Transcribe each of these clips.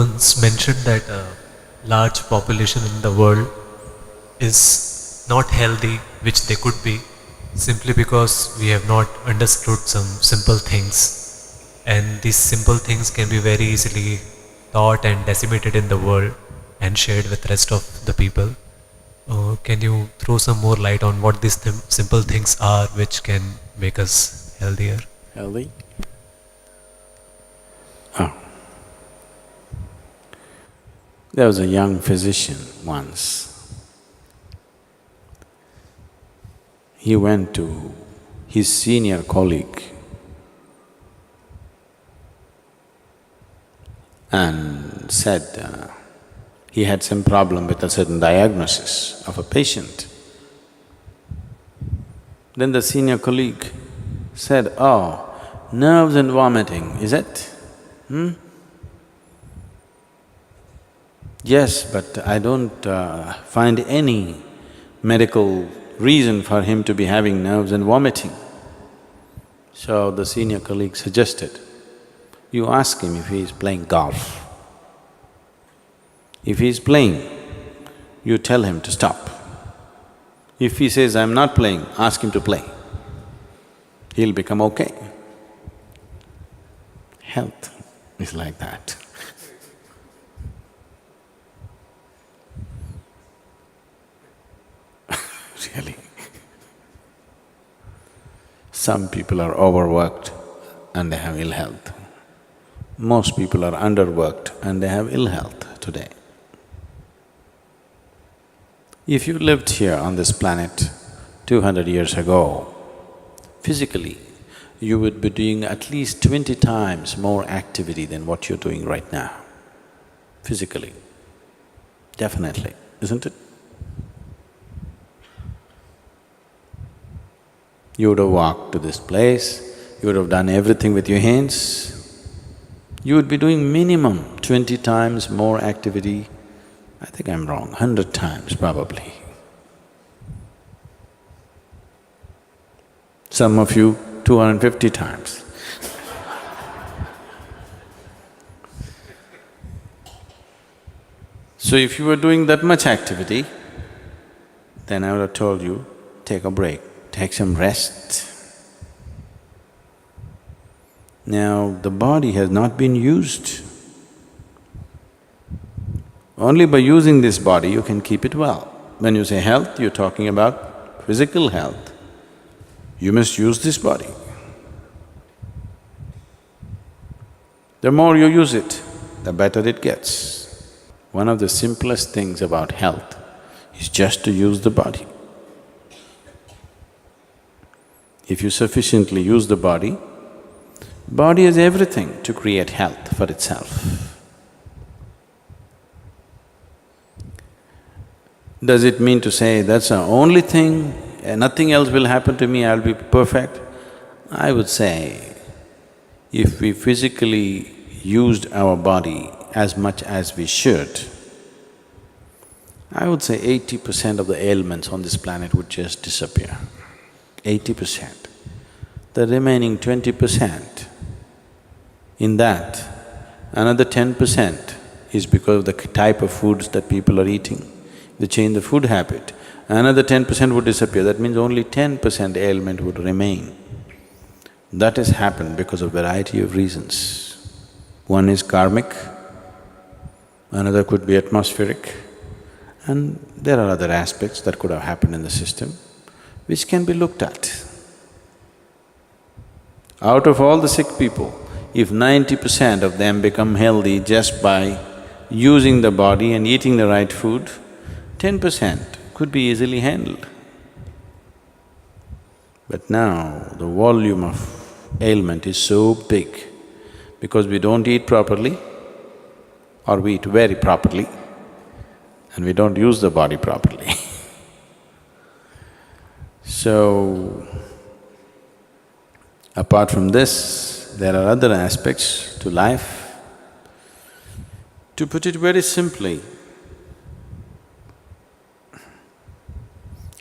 once mentioned that a large population in the world is not healthy, which they could be, simply because we have not understood some simple things. And these simple things can be very easily taught and disseminated in the world and shared with rest of the people. Can you throw some more light on what these simple things are which can make us healthier? Healthy? Oh. There was a young physician once. He went to his senior colleague and said he had some problem with a certain diagnosis of a patient. Then the senior colleague said, "Oh, nerves and vomiting, is it? Yes, but I don't find any medical reason for him to be having nerves and vomiting." So the senior colleague suggested, you ask him if he is playing golf. If he is playing, you tell him to stop. If he says, "I'm not playing," ask him to play. He'll become okay. Health is like that. Really. Some people are overworked and they have ill health. Most people are underworked and they have ill health today. If you lived here on this planet 200 years ago, physically, you would be doing at least 20 times more activity than what you're doing right now, physically. Definitely, isn't it? You would have walked to this place, you would have done everything with your hands. You would be doing minimum 20 times more activity. I think I'm wrong, 100 times probably. Some of you 250 times. So if you were doing that much activity, then I would have told you, take a break, take some rest. Now, the body has not been used. Only by using this body you can keep it well. When you say health, you're talking about physical health. You must use this body. The more you use it, the better it gets. One of the simplest things about health is just to use the body. If you sufficiently use the body has everything to create health for itself. Does it mean to say, that's the only thing, nothing else will happen to me, I'll be perfect? I would say, if we physically used our body as much as we should, I would say 80% of the ailments on this planet would just disappear. 80%. The remaining 20%, in that, another 10% is because of the type of foods that people are eating. They change the food habit, another 10% would disappear, that means only 10% ailment would remain. That has happened because of variety of reasons. One is karmic, another could be atmospheric, and there are other aspects that could have happened in the system which can be looked at. Out of all the sick people, if 90% of them become healthy just by using the body and eating the right food, 10% could be easily handled. But now, the volume of ailment is so big because we don't eat properly or we eat very properly and we don't use the body properly. So, apart from this, there are other aspects to life. To put it very simply,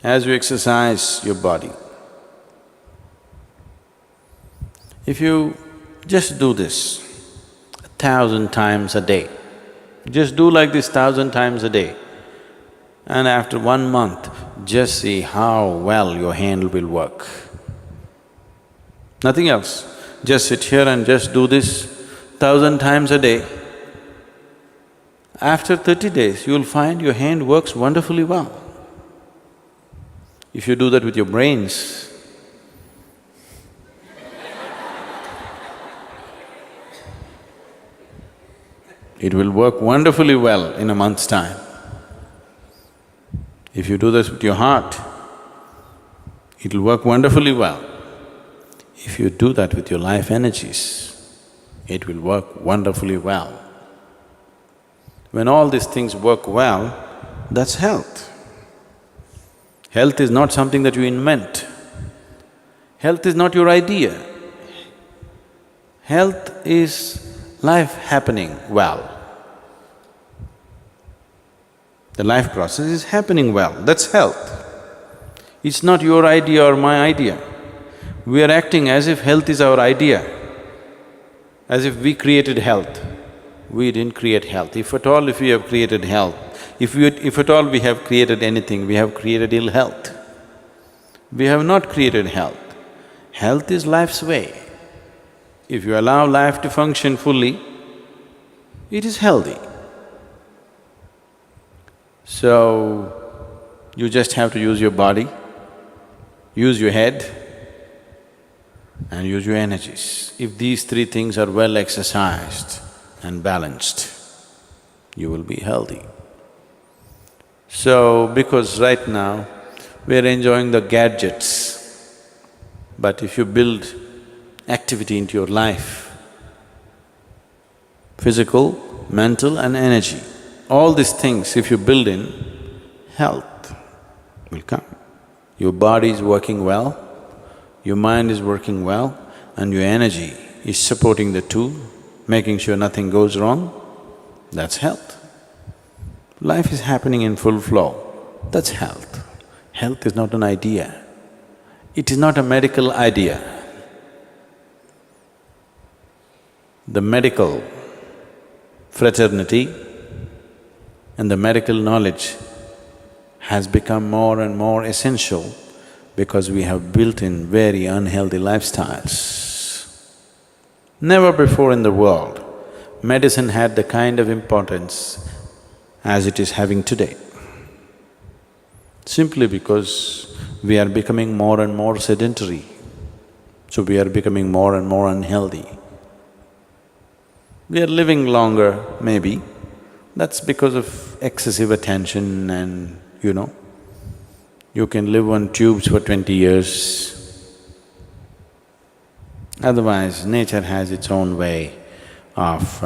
as you exercise your body, if you just do this 1,000 times a day, Just do like this 1,000 times a day. And after 1 month, just see how well your hand will work. Nothing else. Just sit here and just do this 1,000 times a day. After 30 days, you'll find your hand works wonderfully well. If you do that with your brains, it will work wonderfully well in a month's time. If you do this with your heart, it'll work wonderfully well. If you do that with your life energies, it will work wonderfully well. When all these things work well, that's health. Health is not something that you invent. Health is not your idea. Health is life happening well. The life process is happening well, that's health. It's not your idea or my idea. We are acting as if health is our idea, as if we created health. We didn't create health. If at all if we have created health, if at all we have created anything, we have created ill health. We have not created health. Health is life's way. If you allow life to function fully, it is healthy. So, you just have to use your body, use your head, and use your energies. If these three things are well exercised and balanced, you will be healthy. So, because right now we're enjoying the gadgets, but if you build activity into your life, physical, mental and energy, all these things if you build in, health will come. Your body is working well, your mind is working well, and your energy is supporting the two, making sure nothing goes wrong, that's health. Life is happening in full flow, that's health. Health is not an idea, it is not a medical idea. The medical fraternity and the medical knowledge has become more and more essential because we have built in very unhealthy lifestyles. Never before in the world, medicine had the kind of importance as it is having today. Simply because we are becoming more and more sedentary, so we are becoming more and more unhealthy. We are living longer, maybe, that's because of excessive attention and, you can live on tubes for 20 years. Otherwise, nature has its own way of,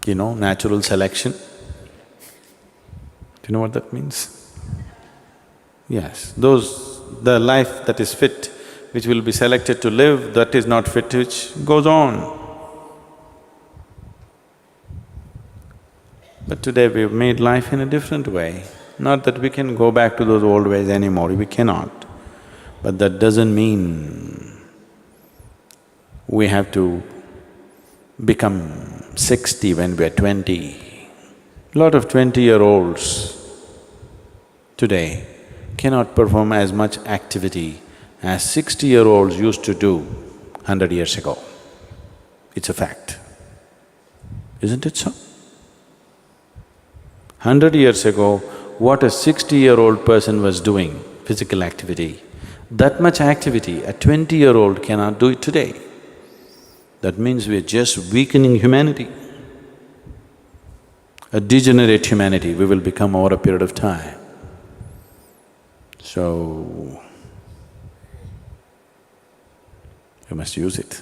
natural selection. Do you know what that means? Yes, the life that is fit, which will be selected to live, that is not fit, which goes on. But today we've made life in a different way. Not that we can go back to those old ways anymore, we cannot. But that doesn't mean we have to become 60 when we're 20. Lot of 20-year-olds today cannot perform as much activity as 60-year-olds used to do 100 years ago. It's a fact, isn't it so? 100 years ago, what a 60-year-old person was doing, physical activity, that much activity a 20-year-old cannot do it today. That means we're just weakening humanity. A degenerate humanity we will become over a period of time. So, you must use it.